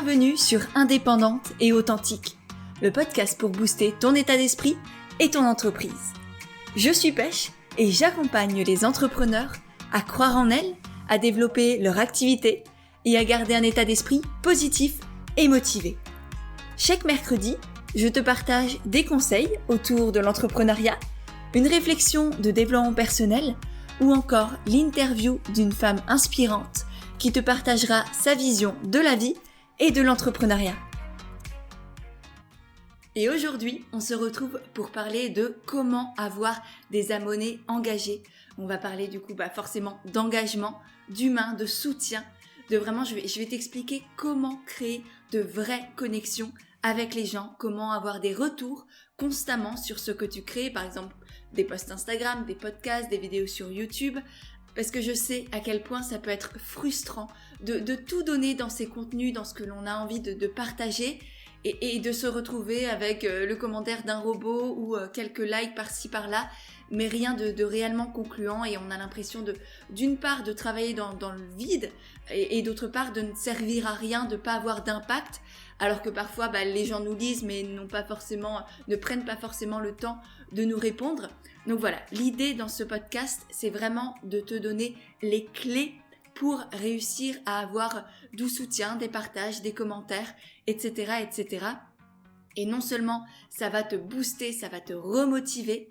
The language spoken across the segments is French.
Bienvenue sur Indépendante et Authentique, le podcast pour booster ton état d'esprit et ton entreprise. Je suis Pêche et j'accompagne les entrepreneurs à croire en elles, à développer leur activité et à garder un état d'esprit positif et motivé. Chaque mercredi, je te partage des conseils autour de l'entrepreneuriat, une réflexion de développement personnel ou encore l'interview d'une femme inspirante qui te partagera sa vision de la vie et de l'entrepreneuriat. Et aujourd'hui, on se retrouve pour parler de comment avoir des abonnés engagés. On va parler du coup forcément d'engagement, d'humain, de soutien, de vraiment, je vais t'expliquer comment créer de vraies connexions avec les gens, comment avoir des retours constamment sur ce que tu crées, par exemple des posts Instagram, des podcasts, des vidéos sur YouTube, parce que je sais à quel point ça peut être frustrant de tout donner dans ces contenus, dans ce que l'on a envie de partager et de se retrouver avec le commentaire d'un robot ou quelques likes par-ci par-là, mais rien de réellement concluant et on a l'impression d'une part de travailler dans le vide et d'autre part de ne servir à rien, de pas avoir d'impact, alors que parfois les gens nous lisent mais ne prennent pas forcément le temps de nous répondre. Donc voilà, l'idée dans ce podcast, c'est vraiment de te donner les clés pour réussir à avoir du soutien, des partages, des commentaires, etc., etc. Et non seulement ça va te booster, ça va te remotiver,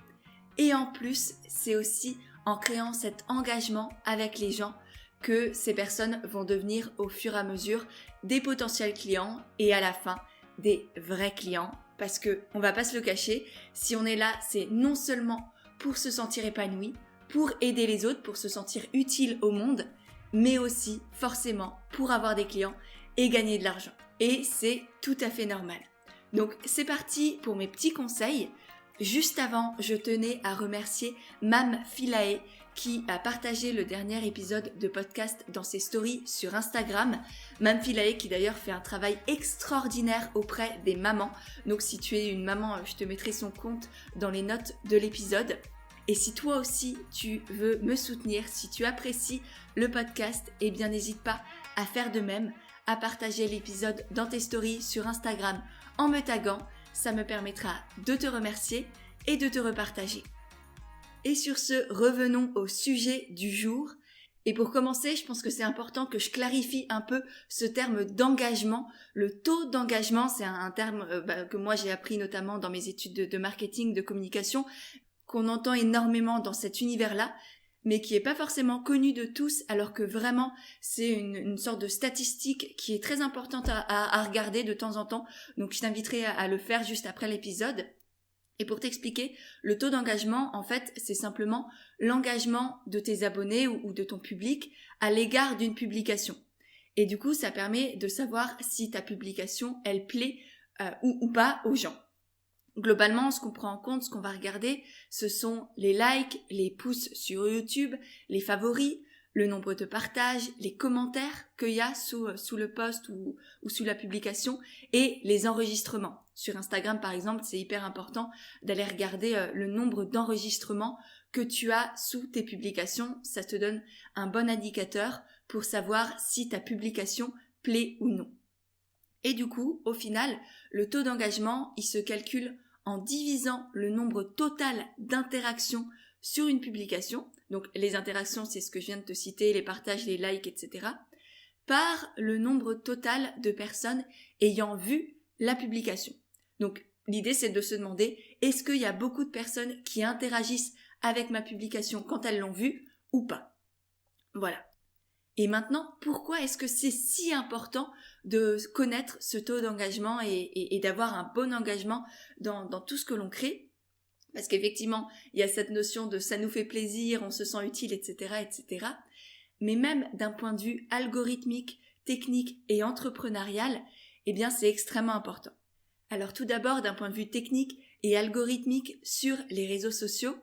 et en plus, c'est aussi en créant cet engagement avec les gens que ces personnes vont devenir au fur et à mesure des potentiels clients et à la fin des vrais clients. Parce que, on va pas se le cacher, si on est là, c'est non seulement pour se sentir épanoui, pour aider les autres, pour se sentir utile au monde, mais aussi forcément pour avoir des clients et gagner de l'argent. Et c'est tout à fait normal. Donc c'est parti pour mes petits conseils. Juste avant, je tenais à remercier Mam Philae qui a partagé le dernier épisode de podcast dans ses stories sur Instagram. Mam Philae qui d'ailleurs fait un travail extraordinaire auprès des mamans. Donc si tu es une maman, je te mettrai son compte dans les notes de l'épisode. Et si toi aussi tu veux me soutenir, si tu apprécies le podcast, eh bien n'hésite pas à faire de même, à partager l'épisode dans tes stories sur Instagram en me taguant. Ça me permettra de te remercier et de te repartager. Et sur ce, revenons au sujet du jour. Et pour commencer, je pense que c'est important que je clarifie un peu ce terme d'engagement. Le taux d'engagement, c'est un terme que moi j'ai appris notamment dans mes études de marketing, de communication, qu'on entend énormément dans cet univers-là, mais qui est pas forcément connu de tous, alors que vraiment c'est une sorte de statistique qui est très importante à regarder de temps en temps. Donc je t'inviterai à le faire juste après l'épisode. Et pour t'expliquer, le taux d'engagement, en fait, c'est simplement l'engagement de tes abonnés ou de ton public à l'égard d'une publication. Et du coup, ça permet de savoir si ta publication, elle plaît ou pas aux gens. Globalement, ce qu'on prend en compte, ce qu'on va regarder, ce sont les likes, les pouces sur YouTube, les favoris, le nombre de partages, les commentaires qu'il y a sous le post ou sous la publication et les enregistrements. Sur Instagram, par exemple, c'est hyper important d'aller regarder le nombre d'enregistrements que tu as sous tes publications. Ça te donne un bon indicateur pour savoir si ta publication plaît ou non. Et du coup, au final, le taux d'engagement, il se calcule en divisant le nombre total d'interactions sur une publication. Donc les interactions, c'est ce que je viens de te citer, les partages, les likes, etc. par le nombre total de personnes ayant vu la publication. Donc l'idée, c'est de se demander, est-ce qu'il y a beaucoup de personnes qui interagissent avec ma publication quand elles l'ont vue ou pas? Voilà. Et maintenant, pourquoi est-ce que c'est si important de connaître ce taux d'engagement et d'avoir un bon engagement dans tout ce que l'on crée? Parce qu'effectivement, il y a cette notion de ça nous fait plaisir, on se sent utile, etc., etc. Mais même d'un point de vue algorithmique, technique et entrepreneurial, eh bien c'est extrêmement important. Alors tout d'abord, d'un point de vue technique et algorithmique sur les réseaux sociaux,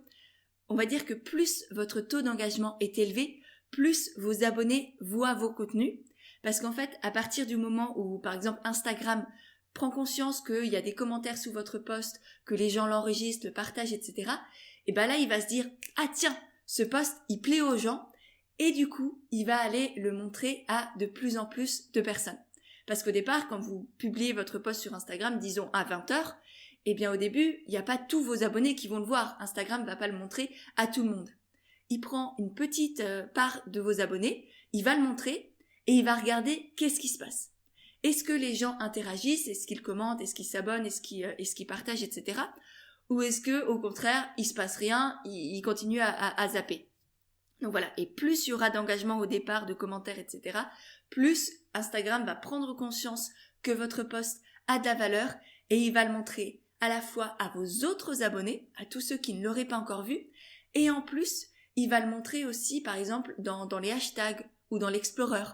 on va dire que plus votre taux d'engagement est élevé, plus vos abonnés voient vos contenus. Parce qu'en fait, à partir du moment où, par exemple, Instagram prend conscience qu'il y a des commentaires sous votre post, que les gens l'enregistrent, le partagent, etc., et ben là, il va se dire « Ah tiens, ce post, il plaît aux gens » et du coup, il va aller le montrer à de plus en plus de personnes. Parce qu'au départ, quand vous publiez votre post sur Instagram, disons à 20h, eh bien au début, il n'y a pas tous vos abonnés qui vont le voir. Instagram ne va pas le montrer à tout le monde. Il prend une petite part de vos abonnés, il va le montrer et il va regarder qu'est-ce qui se passe. Est-ce que les gens interagissent? Est-ce qu'ils commentent? Est-ce qu'ils s'abonnent? Est-ce qu'ils partagent, etc. Ou est-ce que, au contraire, il se passe rien, il continue à zapper? Donc voilà, et plus il y aura d'engagement au départ, de commentaires, etc., plus Instagram va prendre conscience que votre post a de la valeur et il va le montrer à la fois à vos autres abonnés, à tous ceux qui ne l'auraient pas encore vu, et en plus, il va le montrer aussi, par exemple, dans les hashtags ou dans l'Explorer.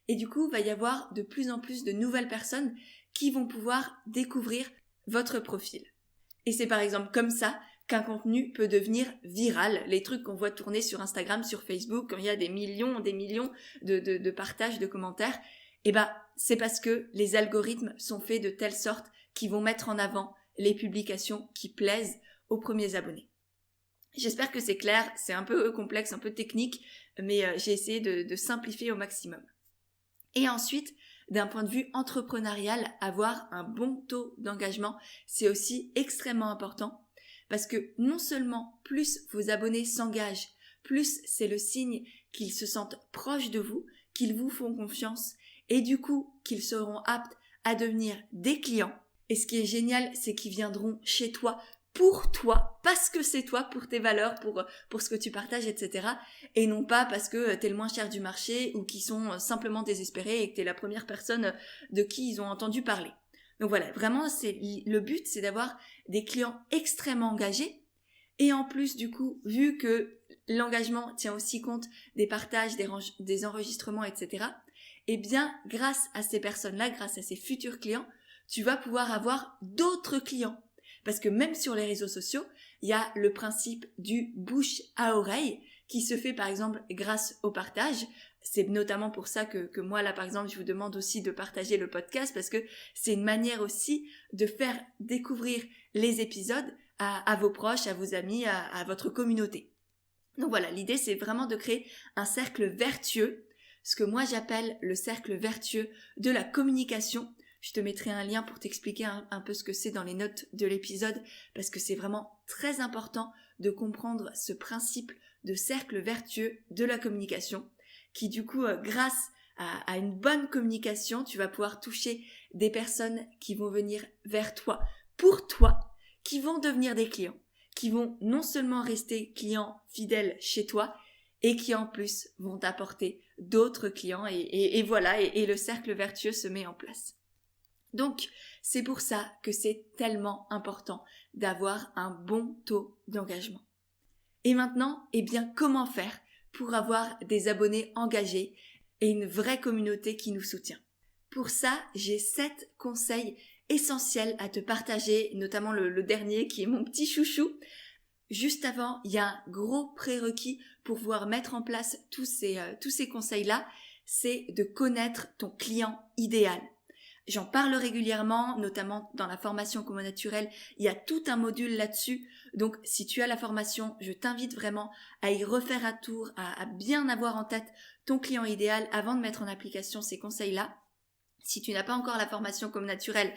Et du coup, il va y avoir de plus en plus de nouvelles personnes qui vont pouvoir découvrir votre profil. Et c'est par exemple comme ça qu'un contenu peut devenir viral. Les trucs qu'on voit tourner sur Instagram, sur Facebook, quand il y a des millions de partages, de commentaires, c'est parce que les algorithmes sont faits de telle sorte qu'ils vont mettre en avant les publications qui plaisent aux premiers abonnés. J'espère que c'est clair, c'est un peu complexe, un peu technique, mais j'ai essayé de simplifier au maximum. Et ensuite, d'un point de vue entrepreneurial, avoir un bon taux d'engagement, c'est aussi extrêmement important parce que non seulement plus vos abonnés s'engagent, plus c'est le signe qu'ils se sentent proches de vous, qu'ils vous font confiance et du coup qu'ils seront aptes à devenir des clients. Et ce qui est génial, c'est qu'ils viendront chez toi pour toi, parce que c'est toi, pour tes valeurs, pour ce que tu partages, etc. Et non pas parce que t'es le moins cher du marché ou qu'ils sont simplement désespérés et que t'es la première personne de qui ils ont entendu parler. Donc voilà, vraiment, le but, c'est d'avoir des clients extrêmement engagés. Et en plus, du coup, vu que l'engagement tient aussi compte des partages, des enregistrements, etc., eh bien, grâce à ces personnes-là, grâce à ces futurs clients, tu vas pouvoir avoir d'autres clients. Parce que même sur les réseaux sociaux, il y a le principe du bouche à oreille qui se fait par exemple grâce au partage. C'est notamment pour ça que moi là par exemple je vous demande aussi de partager le podcast parce que c'est une manière aussi de faire découvrir les épisodes à vos proches, à vos amis, à votre communauté. Donc voilà, l'idée c'est vraiment de créer un cercle vertueux, ce que moi j'appelle le cercle vertueux de la communication. Je te mettrai un lien pour t'expliquer un peu ce que c'est dans les notes de l'épisode parce que c'est vraiment très important de comprendre ce principe de cercle vertueux de la communication qui du coup, grâce à une bonne communication, tu vas pouvoir toucher des personnes qui vont venir vers toi, pour toi, qui vont devenir des clients, qui vont non seulement rester clients fidèles chez toi et qui en plus vont t'apporter d'autres clients et voilà, et le cercle vertueux se met en place. Donc, c'est pour ça que c'est tellement important d'avoir un bon taux d'engagement. Et maintenant, comment faire pour avoir des abonnés engagés et une vraie communauté qui nous soutient? Pour ça, j'ai 7 conseils essentiels à te partager, notamment le dernier qui est mon petit chouchou. Juste avant, il y a un gros prérequis pour pouvoir mettre en place tous ces conseils-là, c'est de connaître ton client idéal. J'en parle régulièrement, notamment dans la formation Commun Naturel, il y a tout un module là-dessus. Donc si tu as la formation, je t'invite vraiment à y refaire un tour, à bien avoir en tête ton client idéal avant de mettre en application ces conseils-là. Si tu n'as pas encore la formation Commun Naturel,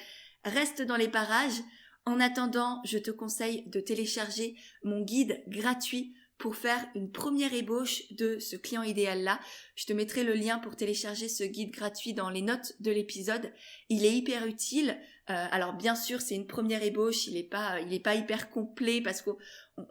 reste dans les parages. En attendant, je te conseille de télécharger mon guide gratuit pour faire une première ébauche de ce client idéal-là. Je te mettrai le lien pour télécharger ce guide gratuit dans les notes de l'épisode. Il est hyper utile. Alors bien sûr, c'est une première ébauche, il est pas hyper complet parce qu'on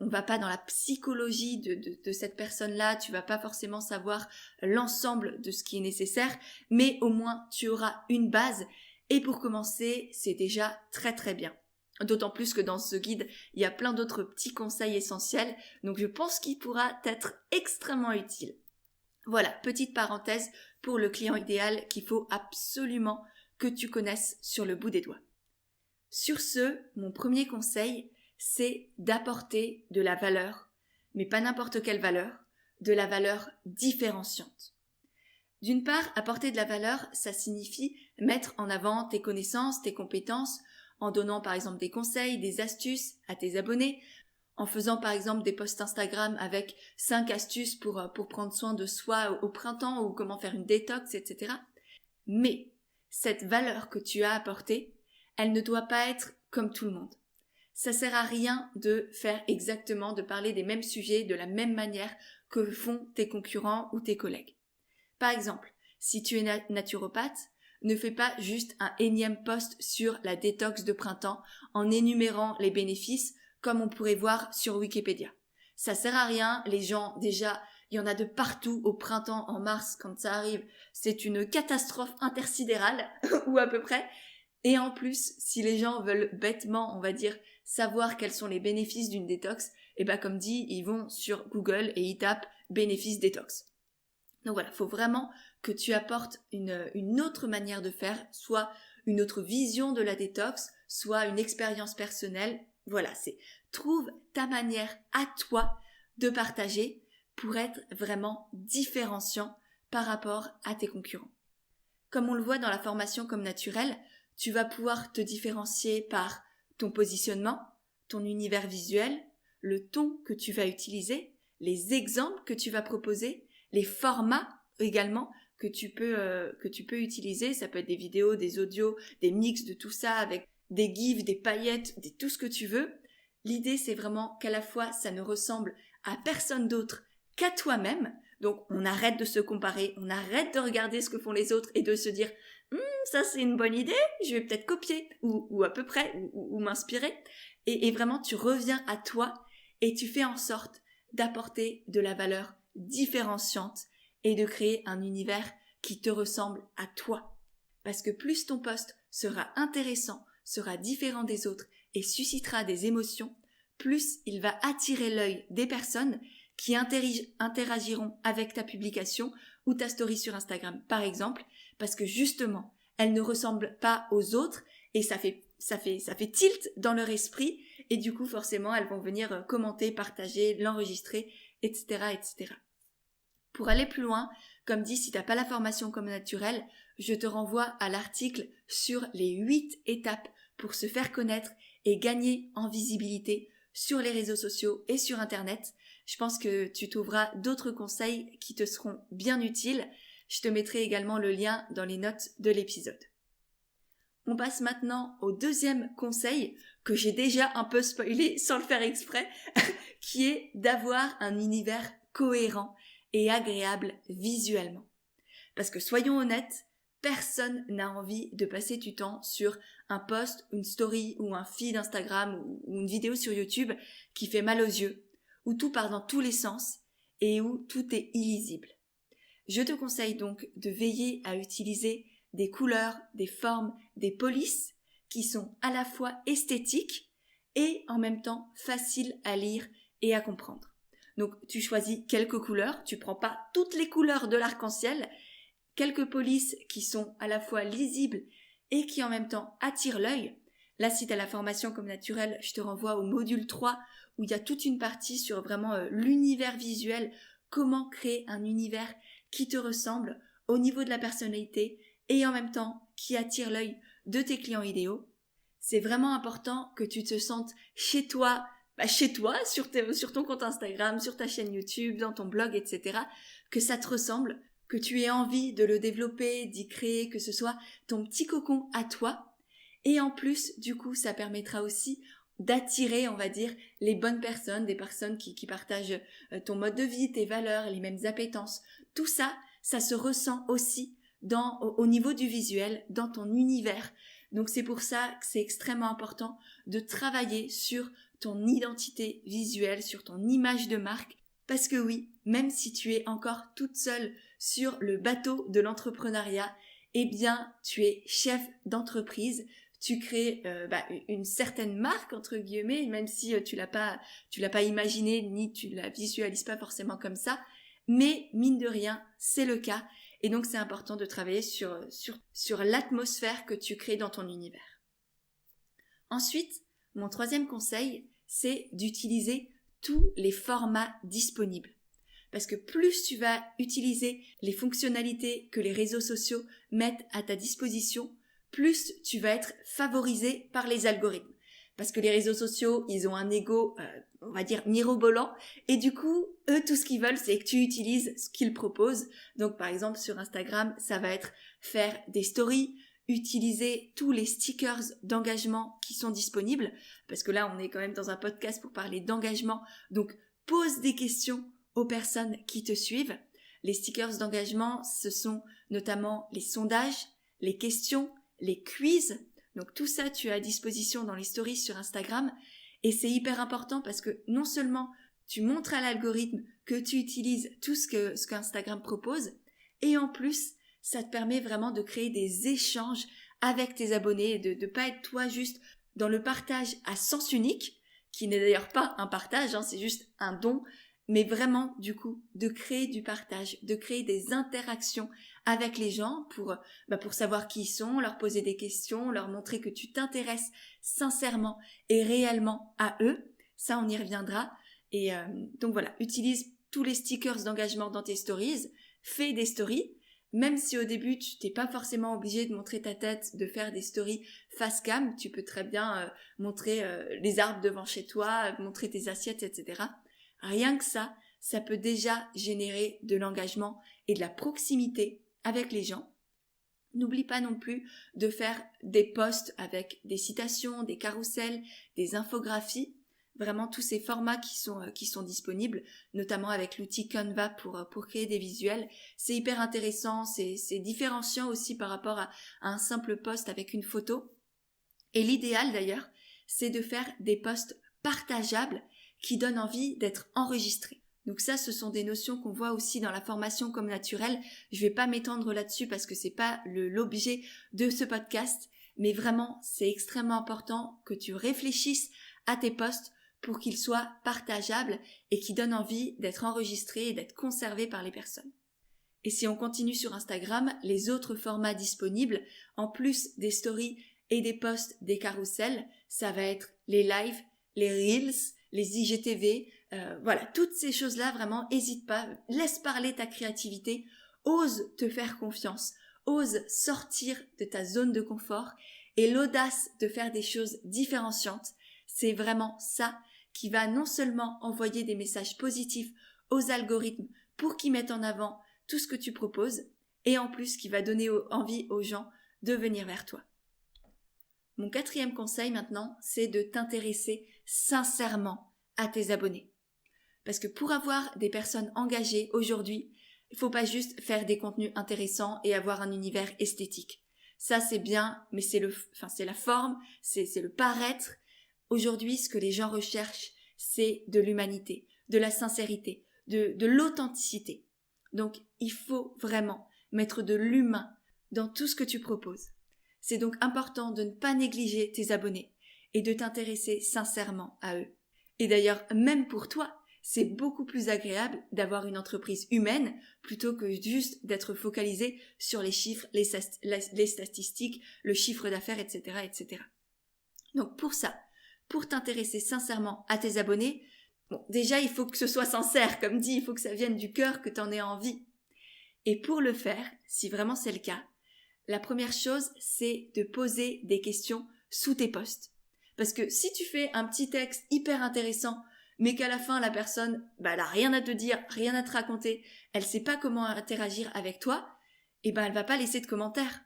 va pas dans la psychologie de cette personne-là. Tu vas pas forcément savoir l'ensemble de ce qui est nécessaire, mais au moins tu auras une base. Et pour commencer, c'est déjà très très bien. D'autant plus que dans ce guide, il y a plein d'autres petits conseils essentiels, donc je pense qu'il pourra t'être extrêmement utile. Voilà, petite parenthèse pour le client idéal qu'il faut absolument que tu connaisses sur le bout des doigts. Sur ce, mon premier conseil, c'est d'apporter de la valeur, mais pas n'importe quelle valeur, de la valeur différenciante. D'une part, apporter de la valeur, ça signifie mettre en avant tes connaissances, tes compétences, en donnant par exemple des conseils, des astuces à tes abonnés, en faisant par exemple des posts Instagram avec 5 astuces pour prendre soin de soi au printemps ou comment faire une détox, etc. Mais cette valeur que tu as apportée, elle ne doit pas être comme tout le monde. Ça sert à rien de faire exactement, de parler des mêmes sujets de la même manière que le font tes concurrents ou tes collègues. Par exemple, si tu es naturopathe, ne fais pas juste un énième post sur la détox de printemps en énumérant les bénéfices comme on pourrait voir sur Wikipédia. Ça sert à rien, les gens, déjà, il y en a de partout au printemps, en mars, quand ça arrive, c'est une catastrophe intersidérale, ou à peu près. Et en plus, si les gens veulent bêtement, on va dire, savoir quels sont les bénéfices d'une détox, et ben comme dit, ils vont sur Google et ils tapent bénéfices détox. Donc voilà, il faut vraiment que tu apportes une autre manière de faire, soit une autre vision de la détox, soit une expérience personnelle. Voilà, trouve ta manière à toi de partager pour être vraiment différenciant par rapport à tes concurrents. Comme on le voit dans la formation Comme Naturel, tu vas pouvoir te différencier par ton positionnement, ton univers visuel, le ton que tu vas utiliser, les exemples que tu vas proposer, les formats également que tu peux utiliser. Ça peut être des vidéos, des audios, des mix de tout ça avec des gifs, des paillettes, tout ce que tu veux. L'idée, c'est vraiment qu'à la fois, ça ne ressemble à personne d'autre qu'à toi-même. Donc, on arrête de se comparer, on arrête de regarder ce que font les autres et de se dire ça c'est une bonne idée, je vais peut-être copier ou à peu près ou m'inspirer. Et vraiment, tu reviens à toi et tu fais en sorte d'apporter de la valeur différenciante et de créer un univers qui te ressemble à toi. Parce que plus ton post sera intéressant, sera différent des autres et suscitera des émotions, plus il va attirer l'œil des personnes qui interagiront avec ta publication ou ta story sur Instagram, par exemple, parce que justement, elles ne ressemblent pas aux autres et ça fait tilt dans leur esprit et du coup, forcément, elles vont venir commenter, partager, l'enregistrer, etc., etc. Pour aller plus loin, comme dit, si tu n'as pas la formation Comme Naturel, je te renvoie à l'article sur les 8 étapes pour se faire connaître et gagner en visibilité sur les réseaux sociaux et sur Internet. Je pense que tu trouveras d'autres conseils qui te seront bien utiles. Je te mettrai également le lien dans les notes de l'épisode. On passe maintenant au deuxième conseil que j'ai déjà un peu spoilé sans le faire exprès, qui est d'avoir un univers cohérent et agréable visuellement. Parce que soyons honnêtes, personne n'a envie de passer du temps sur un post, une story ou un feed Instagram ou une vidéo sur YouTube qui fait mal aux yeux, où tout part dans tous les sens et où tout est illisible. Je te conseille donc de veiller à utiliser des couleurs, des formes, des polices qui sont à la fois esthétiques et en même temps faciles à lire et à comprendre. Donc tu choisis quelques couleurs, tu prends pas toutes les couleurs de l'arc-en-ciel, quelques polices qui sont à la fois lisibles et qui en même temps attirent l'œil. Là, si tu as la formation Comme Naturel, je te renvoie au module 3 où il y a toute une partie sur vraiment l'univers visuel, comment créer un univers qui te ressemble au niveau de la personnalité et en même temps qui attire l'œil de tes clients idéaux. C'est vraiment important que tu te sentes chez toi, sur ton compte Instagram, sur ta chaîne YouTube, dans ton blog, etc. Que ça te ressemble, que tu aies envie de le développer, d'y créer, que ce soit ton petit cocon à toi. Et en plus, du coup, ça permettra aussi d'attirer, on va dire, les bonnes personnes, des personnes qui partagent ton mode de vie, tes valeurs, les mêmes appétences. Tout ça, ça se ressent aussi au niveau du visuel, dans ton univers. Donc c'est pour ça que c'est extrêmement important de travailler sur ton identité visuelle, sur ton image de marque. Parce que oui, même si tu es encore toute seule sur le bateau de l'entrepreneuriat, eh bien, tu es chef d'entreprise, tu crées une certaine marque, entre guillemets, même si tu l'as pas imaginé, ni tu la visualises pas forcément comme ça, mais mine de rien, c'est le cas. Et donc, c'est important de travailler sur l'atmosphère que tu crées dans ton univers. Ensuite, mon troisième conseil, c'est d'utiliser tous les formats disponibles. Parce que plus tu vas utiliser les fonctionnalités que les réseaux sociaux mettent à ta disposition, plus tu vas être favorisé par les algorithmes. Parce que les réseaux sociaux, ils ont un ego, on va dire, mirobolant. Et du coup, eux, tout ce qu'ils veulent, c'est que tu utilises ce qu'ils proposent. Donc, par exemple, sur Instagram, ça va être faire des stories, utiliser tous les stickers d'engagement qui sont disponibles, parce que là on est quand même dans un podcast pour parler d'engagement, donc pose des questions aux personnes qui te suivent. Les stickers d'engagement, ce sont notamment les sondages, les questions, les quiz. Donc tout ça, tu as à disposition dans les stories sur Instagram. Et c'est hyper important parce que non seulement tu montres à l'algorithme que tu utilises tout ce qu'Instagram propose, et en plus, ça te permet vraiment de créer des échanges avec tes abonnés et de ne pas être toi juste dans le partage à sens unique, qui n'est d'ailleurs pas un partage, c'est juste un don, mais vraiment du coup de créer du partage, de créer des interactions avec les gens pour savoir qui ils sont, leur poser des questions, leur montrer que tu t'intéresses sincèrement et réellement à eux. Ça, on y reviendra. Et donc voilà, utilise tous les stickers d'engagement dans tes stories, fais des stories, même si au début tu n'es pas forcément obligé de montrer ta tête, de faire des stories face cam, tu peux très bien montrer les arbres devant chez toi, montrer tes assiettes, etc. Rien que ça peut déjà générer de l'engagement et de la proximité avec les gens. N'oublie pas non plus de faire des posts avec des citations, des carousels, des infographies, vraiment tous ces formats qui sont disponibles, notamment avec l'outil Canva pour créer des visuels. C'est hyper intéressant, c'est différenciant aussi par rapport à un simple post avec une photo. Et l'idéal d'ailleurs, c'est de faire des posts partageables qui donnent envie d'être enregistrés. Donc ça, ce sont des notions qu'on voit aussi dans la formation Comme Naturel. Je vais pas m'étendre là-dessus parce que c'est pas l'objet de ce podcast, mais vraiment, c'est extrêmement important que tu réfléchisses à tes posts pour qu'ils soient partageables et qui donnent envie d'être enregistrés et d'être conservés par les personnes. Et si on continue sur Instagram, les autres formats disponibles, en plus des stories et des posts, des carousels, ça va être les lives, les reels, les IGTV, voilà, toutes ces choses-là, vraiment, hésite pas, laisse parler ta créativité, ose te faire confiance, ose sortir de ta zone de confort et l'audace de faire des choses différenciantes, c'est vraiment ça qui va non seulement envoyer des messages positifs aux algorithmes pour qu'ils mettent en avant tout ce que tu proposes et en plus qui va donner envie aux gens de venir vers toi. Mon 4e conseil maintenant, c'est de t'intéresser sincèrement à tes abonnés. Parce que pour avoir des personnes engagées aujourd'hui, il ne faut pas juste faire des contenus intéressants et avoir un univers esthétique. Ça c'est bien, mais c'est la forme, c'est le paraître. Aujourd'hui, ce que les gens recherchent, c'est de l'humanité, de la sincérité, de l'authenticité. Donc, il faut vraiment mettre de l'humain dans tout ce que tu proposes. C'est donc important de ne pas négliger tes abonnés et de t'intéresser sincèrement à eux. Et d'ailleurs, même pour toi, c'est beaucoup plus agréable d'avoir une entreprise humaine plutôt que juste d'être focalisé sur les chiffres, les statistiques, le chiffre d'affaires, etc., etc. Donc pour ça, pour t'intéresser sincèrement à tes abonnés, bon, déjà il faut que ce soit sincère, comme dit, il faut que ça vienne du cœur, que tu en aies envie. Et pour le faire, si vraiment c'est le cas, la première chose, c'est de poser des questions sous tes posts. Parce que si tu fais un petit texte hyper intéressant, mais qu'à la fin, la personne, elle a rien à te dire, rien à te raconter, elle sait pas comment interagir avec toi, elle va pas laisser de commentaires.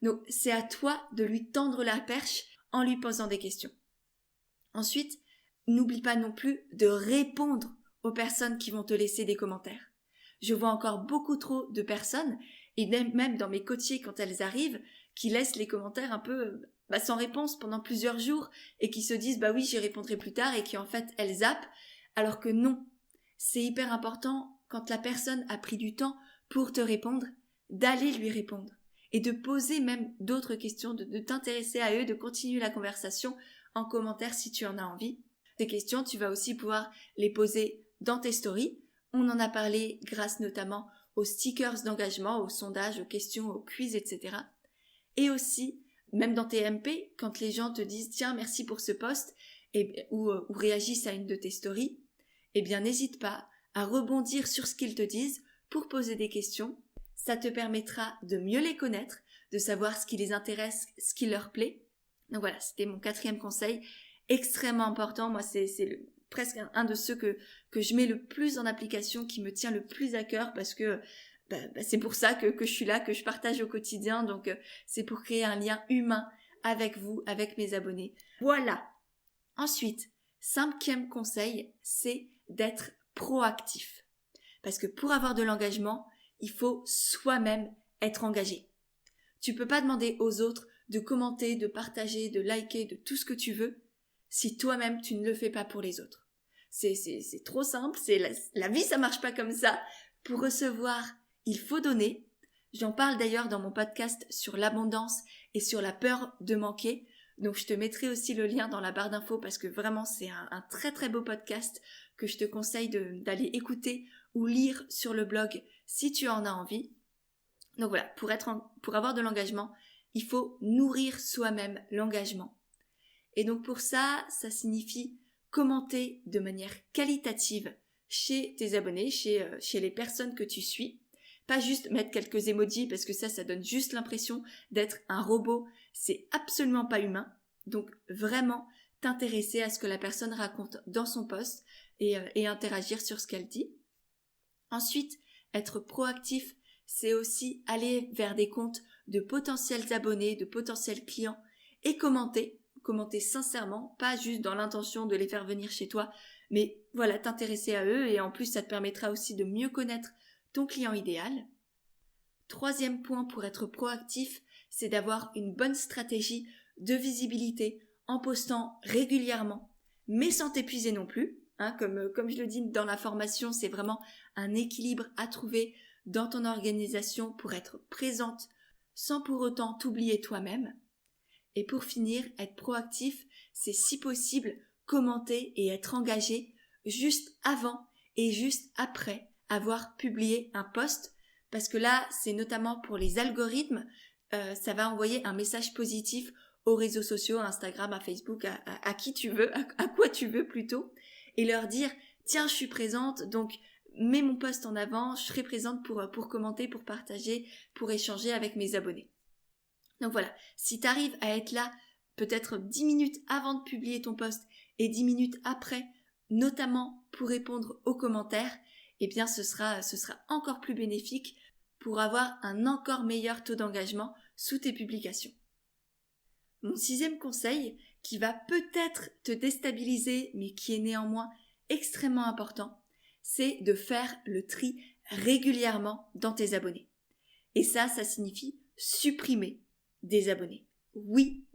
Donc, c'est à toi de lui tendre la perche en lui posant des questions. Ensuite, n'oublie pas non plus de répondre aux personnes qui vont te laisser des commentaires. Je vois encore beaucoup trop de personnes, et même dans mes coachés quand elles arrivent, qui laissent les commentaires un peu sans réponse pendant plusieurs jours et qui se disent oui j'y répondrai plus tard et qui en fait elles zappent, alors que non. C'est hyper important quand la personne a pris du temps pour te répondre, d'aller lui répondre et de poser même d'autres questions, de t'intéresser à eux, de continuer la conversation en commentaire si tu en as envie. Ces questions, tu vas aussi pouvoir les poser dans tes stories. On en a parlé grâce notamment aux stickers d'engagement, aux sondages, aux questions, aux quiz, etc. Et aussi, même dans tes MP, quand les gens te disent « Tiens, merci pour ce post » ou réagissent à une de tes stories, n'hésite pas à rebondir sur ce qu'ils te disent pour poser des questions. Ça te permettra de mieux les connaître, de savoir ce qui les intéresse, ce qui leur plaît. Donc voilà, c'était mon 4e conseil, extrêmement important. Moi, c'est presque un de ceux que je mets le plus en application, qui me tient le plus à cœur parce que c'est pour ça que je suis là, que je partage au quotidien. Donc, c'est pour créer un lien humain avec vous, avec mes abonnés. Voilà. Ensuite, 5e conseil, c'est d'être proactif. Parce que pour avoir de l'engagement, il faut soi-même être engagé. Tu peux pas demander aux autres de commenter, de partager, de liker, de tout ce que tu veux, si toi-même tu ne le fais pas pour les autres. C'est trop simple, la vie ça marche pas comme ça. Pour recevoir, il faut donner. J'en parle d'ailleurs dans mon podcast sur l'abondance et sur la peur de manquer. Donc je te mettrai aussi le lien dans la barre d'infos parce que vraiment c'est un très très beau podcast que je te conseille d'aller écouter ou lire sur le blog si tu en as envie. Donc voilà, pour avoir de l'engagement, il faut nourrir soi-même l'engagement. Et donc pour ça, ça signifie commenter de manière qualitative chez tes abonnés, chez les personnes que tu suis. Pas juste mettre quelques emojis parce que ça donne juste l'impression d'être un robot. C'est absolument pas humain. Donc vraiment t'intéresser à ce que la personne raconte dans son post et interagir sur ce qu'elle dit. Ensuite, être proactif, c'est aussi aller vers des comptes de potentiels abonnés, de potentiels clients et commenter sincèrement, pas juste dans l'intention de les faire venir chez toi, mais voilà, t'intéresser à eux et en plus ça te permettra aussi de mieux connaître ton client idéal. 3e point pour être proactif, c'est d'avoir une bonne stratégie de visibilité en postant régulièrement, mais sans t'épuiser non plus. Comme je le dis dans la formation, c'est vraiment un équilibre à trouver dans ton organisation pour être présente sans pour autant t'oublier toi-même. Et pour finir, être proactif, c'est si possible commenter et être engagé juste avant et juste après avoir publié un post, parce que là, c'est notamment pour les algorithmes, ça va envoyer un message positif aux réseaux sociaux, à Instagram, à Facebook, à qui tu veux, à quoi tu veux plutôt, et leur dire « Tiens, je suis présente, donc mets mon post en avant, je serai présente pour commenter, pour partager, pour échanger avec mes abonnés. » Donc voilà, si tu arrives à être là peut-être 10 minutes avant de publier ton post et 10 minutes après, notamment pour répondre aux commentaires, eh bien ce sera encore plus bénéfique pour avoir un encore meilleur taux d'engagement sous tes publications. Mon 6e conseil, qui va peut-être te déstabiliser, mais qui est néanmoins extrêmement important, c'est de faire le tri régulièrement dans tes abonnés. Et ça signifie supprimer des abonnés. Oui.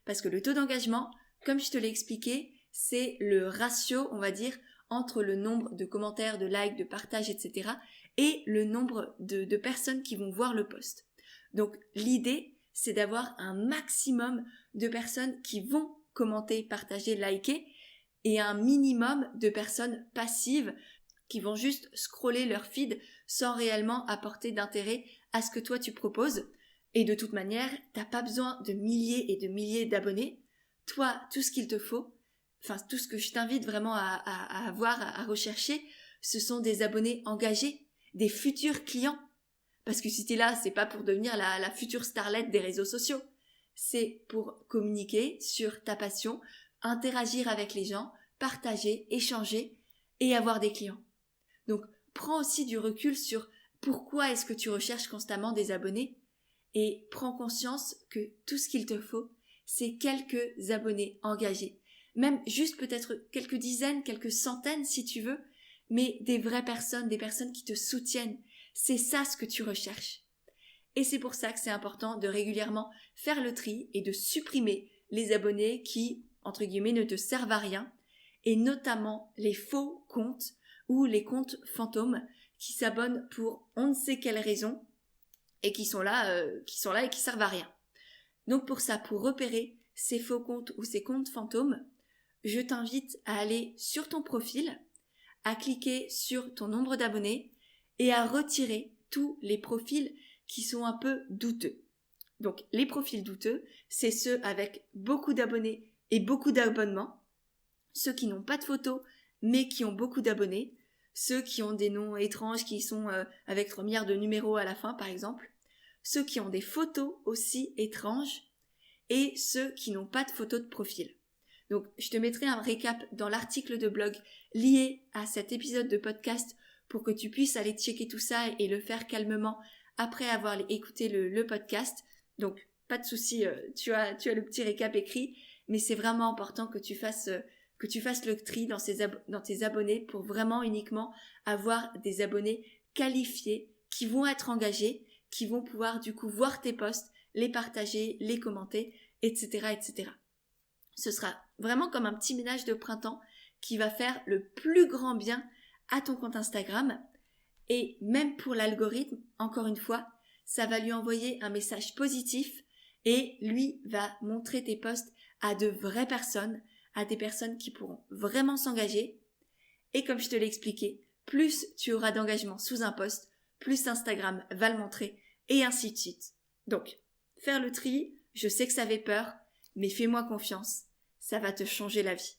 Parce que le taux d'engagement, comme je te l'ai expliqué, c'est le ratio, on va dire, entre le nombre de commentaires, de likes, de partages, etc. et le nombre de personnes qui vont voir le post. Donc l'idée, c'est d'avoir un maximum de personnes qui vont commenter, partager, liker et un minimum de personnes passives qui vont juste scroller leur feed sans réellement apporter d'intérêt à ce que toi tu proposes. Et de toute manière, t'as pas besoin de milliers et de milliers d'abonnés. Toi, tout ce qu'il te faut, tout ce que je t'invite vraiment à avoir, à rechercher, ce sont des abonnés engagés, des futurs clients. Parce que si t'es là, c'est pas pour devenir la future starlette des réseaux sociaux. C'est pour communiquer sur ta passion, interagir avec les gens, partager, échanger et avoir des clients. Donc, prends aussi du recul sur pourquoi est-ce que tu recherches constamment des abonnés et prends conscience que tout ce qu'il te faut, c'est quelques abonnés engagés. Même juste peut-être quelques dizaines, quelques centaines si tu veux, mais des vraies personnes, des personnes qui te soutiennent. C'est ça ce que tu recherches. Et c'est pour ça que c'est important de régulièrement faire le tri et de supprimer les abonnés qui, entre guillemets, ne te servent à rien, et notamment les faux comptes ou les comptes fantômes qui s'abonnent pour on ne sait quelle raison et qui sont là et qui servent à rien. Donc pour ça, pour repérer ces faux comptes ou ces comptes fantômes, je t'invite à aller sur ton profil, à cliquer sur ton nombre d'abonnés et à retirer tous les profils qui sont un peu douteux. Donc les profils douteux, c'est ceux avec beaucoup d'abonnés et beaucoup d'abonnements, ceux qui n'ont pas de photos mais qui ont beaucoup d'abonnés, ceux qui ont des noms étranges qui sont avec 3 milliards de numéros à la fin par exemple, ceux qui ont des photos aussi étranges et ceux qui n'ont pas de photos de profil. Donc je te mettrai un récap dans l'article de blog lié à cet épisode de podcast pour que tu puisses aller checker tout ça et le faire calmement après avoir écouté le podcast. Donc, pas de souci, tu as le petit récap écrit, mais c'est vraiment important que tu fasses le tri dans tes abonnés pour vraiment uniquement avoir des abonnés qualifiés qui vont être engagés, qui vont pouvoir du coup voir tes posts, les partager, les commenter, etc., etc. Ce sera vraiment comme un petit ménage de printemps qui va faire le plus grand bien à ton compte Instagram. Et même pour l'algorithme, encore une fois, ça va lui envoyer un message positif et lui va montrer tes posts à de vraies personnes, à des personnes qui pourront vraiment s'engager. Et comme je te l'ai expliqué, plus tu auras d'engagement sous un post, plus Instagram va le montrer et ainsi de suite. Donc, faire le tri, je sais que ça fait peur, mais fais-moi confiance, ça va te changer la vie.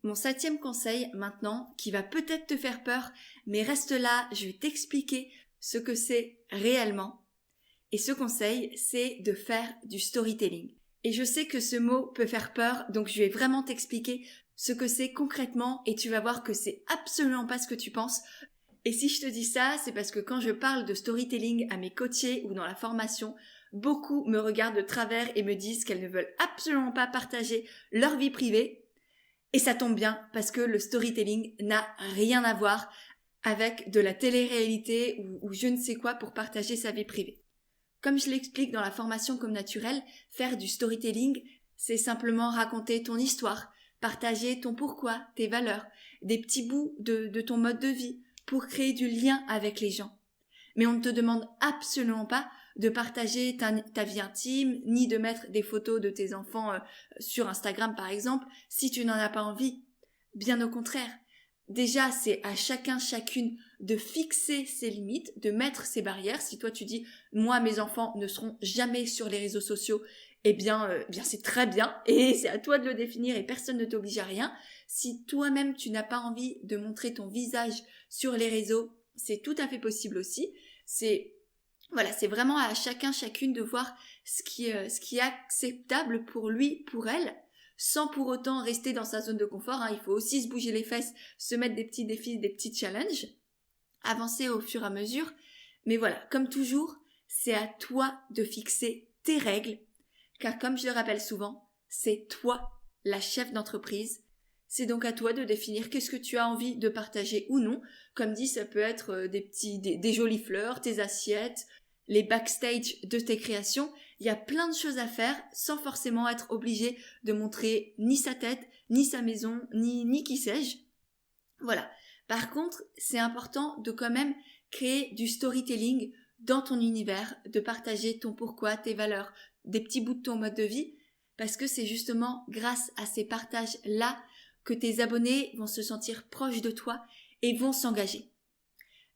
Mon 7e conseil maintenant, qui va peut-être te faire peur, mais reste là, je vais t'expliquer ce que c'est réellement. Et ce conseil, c'est de faire du storytelling. Et je sais que ce mot peut faire peur, donc je vais vraiment t'expliquer ce que c'est concrètement et tu vas voir que c'est absolument pas ce que tu penses. Et si je te dis ça, c'est parce que quand je parle de storytelling à mes coachés ou dans la formation, beaucoup me regardent de travers et me disent qu'elles ne veulent absolument pas partager leur vie privée. Et ça tombe bien parce que le storytelling n'a rien à voir avec de la télé-réalité ou je ne sais quoi pour partager sa vie privée. Comme je l'explique dans la formation Comme Naturel, faire du storytelling, c'est simplement raconter ton histoire, partager ton pourquoi, tes valeurs, des petits bouts de ton mode de vie pour créer du lien avec les gens. Mais on ne te demande absolument pas de partager ta vie intime, ni de mettre des photos de tes enfants sur Instagram par exemple, si tu n'en as pas envie. Bien au contraire. Déjà, c'est à chacune de fixer ses limites, de mettre ses barrières. Si toi tu dis, moi mes enfants ne seront jamais sur les réseaux sociaux, eh bien c'est très bien et c'est à toi de le définir et personne ne t'oblige à rien. Si toi-même tu n'as pas envie de montrer ton visage sur les réseaux, c'est tout à fait possible aussi. C'est vraiment à chacune de voir ce qui est acceptable pour lui, pour elle, sans pour autant rester dans sa zone de confort. Il faut aussi se bouger les fesses, se mettre des petits défis, des petits challenges, avancer au fur et à mesure. Mais voilà, comme toujours, c'est à toi de fixer tes règles, car comme je le rappelle souvent, c'est toi la chef d'entreprise. C'est donc à toi de définir qu'est-ce que tu as envie de partager ou non. Comme dit, ça peut être des jolies fleurs, tes assiettes, les backstage de tes créations. Il y a plein de choses à faire sans forcément être obligé de montrer ni sa tête, ni sa maison, ni qui sais-je. Voilà. Par contre, c'est important de quand même créer du storytelling dans ton univers, de partager ton pourquoi, tes valeurs, des petits bouts de ton mode de vie, parce que c'est justement grâce à ces partages-là que tes abonnés vont se sentir proches de toi et vont s'engager.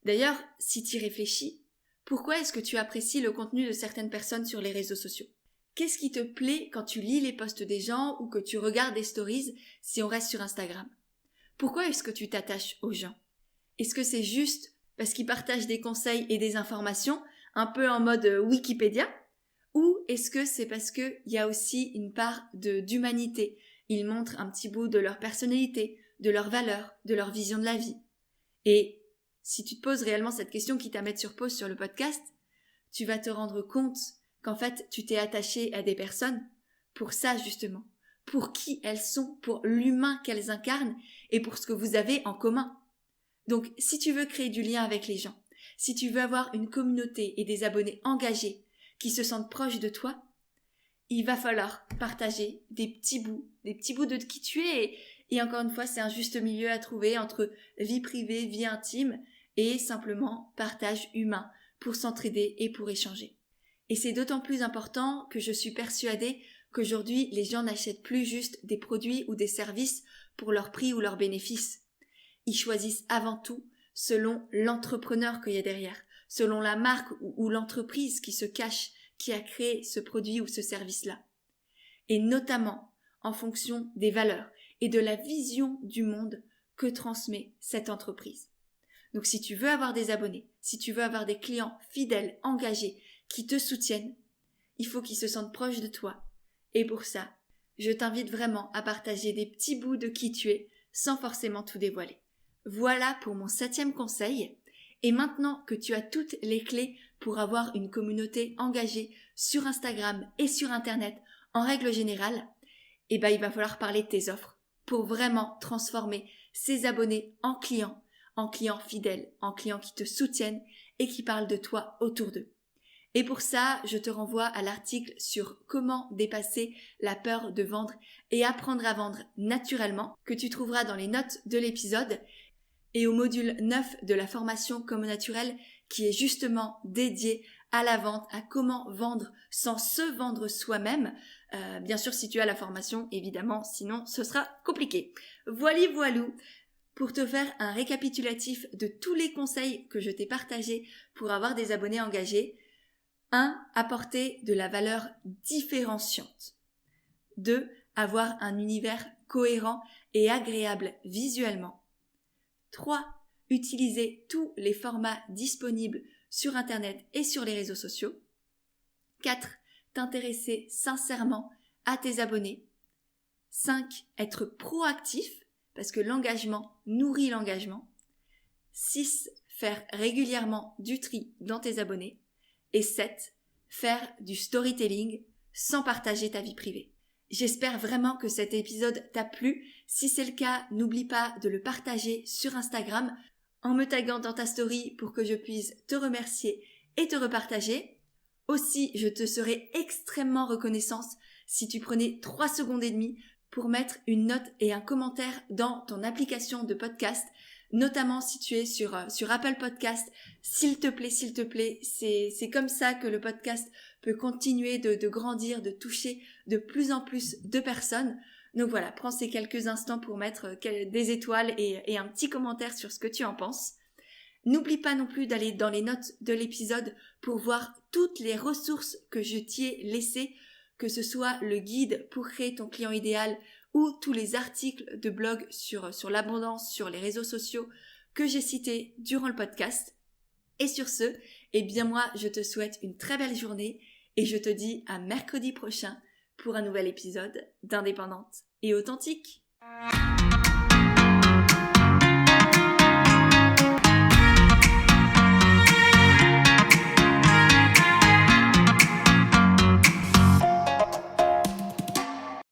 D'ailleurs, si tu y réfléchis, pourquoi est-ce que tu apprécies le contenu de certaines personnes sur les réseaux sociaux ? Qu'est-ce qui te plaît quand tu lis les posts des gens ou que tu regardes des stories si on reste sur Instagram ? Pourquoi est-ce que tu t'attaches aux gens ? Est-ce que c'est juste parce qu'ils partagent des conseils et des informations, un peu en mode Wikipédia ? Ou est-ce que c'est parce qu'il y a aussi une part d'humanité ? Ils montrent un petit bout de leur personnalité, de leurs valeurs, de leur vision de la vie. Et si tu te poses réellement cette question qui t'a mettre sur pause sur le podcast, tu vas te rendre compte qu'en fait, tu t'es attaché à des personnes pour ça justement, pour qui elles sont, pour l'humain qu'elles incarnent et pour ce que vous avez en commun. Donc, si tu veux créer du lien avec les gens, si tu veux avoir une communauté et des abonnés engagés qui se sentent proches de toi, il va falloir partager des petits bouts de qui tu es. Et encore une fois, c'est un juste milieu à trouver entre vie privée, vie intime et simplement partage humain pour s'entraider et pour échanger. Et c'est d'autant plus important que je suis persuadée qu'aujourd'hui, les gens n'achètent plus juste des produits ou des services pour leur prix ou leurs bénéfices. Ils choisissent avant tout selon l'entrepreneur qu'il y a derrière, selon la marque ou l'entreprise qui se cache, qui a créé ce produit ou ce service-là. Et notamment en fonction des valeurs et de la vision du monde que transmet cette entreprise. Donc si tu veux avoir des abonnés, si tu veux avoir des clients fidèles, engagés, qui te soutiennent, il faut qu'ils se sentent proches de toi. Et pour ça, je t'invite vraiment à partager des petits bouts de qui tu es sans forcément tout dévoiler. Voilà pour mon 7e conseil. Et maintenant que tu as toutes les clés pour avoir une communauté engagée sur Instagram et sur Internet en règle générale, il va falloir parler de tes offres pour vraiment transformer ces abonnés en clients fidèles, en clients qui te soutiennent et qui parlent de toi autour d'eux. Et pour ça, je te renvoie à l'article sur comment dépasser la peur de vendre et apprendre à vendre naturellement que tu trouveras dans les notes de l'épisode et au module 9 de la formation Comme naturel qui est justement dédié à la vente, à comment vendre sans se vendre soi-même. Bien sûr, si tu as la formation, évidemment, sinon ce sera compliqué. Voilou, pour te faire un récapitulatif de tous les conseils que je t'ai partagés pour avoir des abonnés engagés. 1. Apporter de la valeur différenciante. 2. Avoir un univers cohérent et agréable visuellement. 3. Utiliser tous les formats disponibles sur Internet et sur les réseaux sociaux. 4. T'intéresser sincèrement à tes abonnés. 5. Être proactif, parce que l'engagement nourrit l'engagement. 6. Faire régulièrement du tri dans tes abonnés. Et 7. Faire du storytelling sans partager ta vie privée. J'espère vraiment que cet épisode t'a plu. Si c'est le cas, n'oublie pas de le partager sur Instagram en me taguant dans ta story pour que je puisse te remercier et te repartager. Aussi, je te serai extrêmement reconnaissante si tu prenais 3 secondes et demie pour mettre une note et un commentaire dans ton application de podcast, notamment si tu es sur Apple Podcast. S'il te plaît, c'est comme ça que le podcast peut continuer de grandir, de toucher de plus en plus de personnes. Donc voilà, prends ces quelques instants pour mettre des étoiles et un petit commentaire sur ce que tu en penses. N'oublie pas non plus d'aller dans les notes de l'épisode pour voir toutes les ressources que je t'y ai laissées, que ce soit le guide pour créer ton client idéal ou tous les articles de blog sur l'abondance, sur les réseaux sociaux que j'ai cités durant le podcast. Et sur ce, moi je te souhaite une très belle journée et je te dis à mercredi prochain pour un nouvel épisode d'Indépendante et Authentique.